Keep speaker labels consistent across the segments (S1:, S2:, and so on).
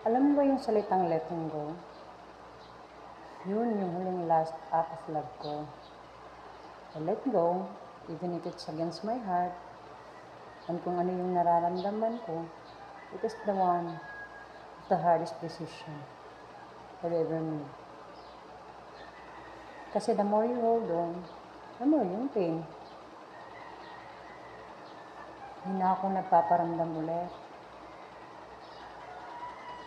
S1: Alam mo ba yung salitang letting go? Yun yung huling last act of love ko. I let go, even if it's against my heart. And kung ano yung nararamdaman ko, it is the one of the hardest decision I've ever made. Kasi the more you hold on, the more yung pain. Hindi na ako nagpaparamdam ulit.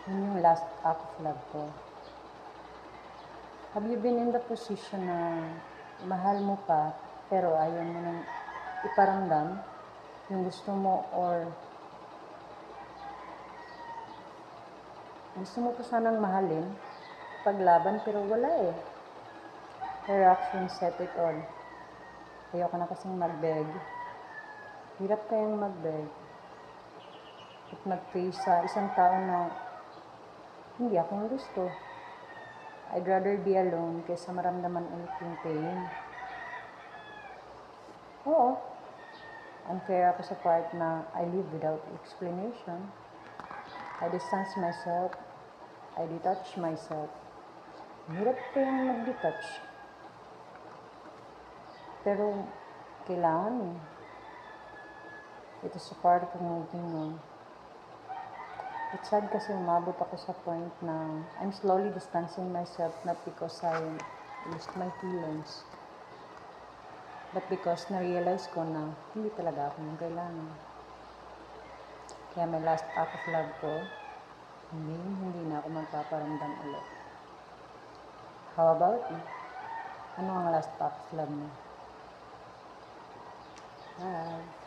S1: Yun yung last act of love ko. Have you been in the position na mahal mo pa, pero ayaw mo nang iparamdam yung gusto mo, or gusto mo pa sanang mahalin, paglaban, pero wala eh. Her action set it all. Ayoko na kasing mag-beg. Hirap kayang mag-beg at mag-face sa isang tao na hindi akong gusto. I'd rather be alone kaysa maramdaman ulit yung pain. Oo, unfair ako sa part na I live without explanation. I distance myself. I detach myself. Hirap kayang mag-detach. Pero kailangan eh. It is a part of moving on. It's sad kasi umabot ako sa point na I'm slowly distancing myself, not because I lost my feelings, but because na-realize ko na hindi talaga ako yung kailangan. Kaya may last act of love ko, hindi na ako magpaparamdam ulit. How about you? Ano ang last act of love mo? Bye!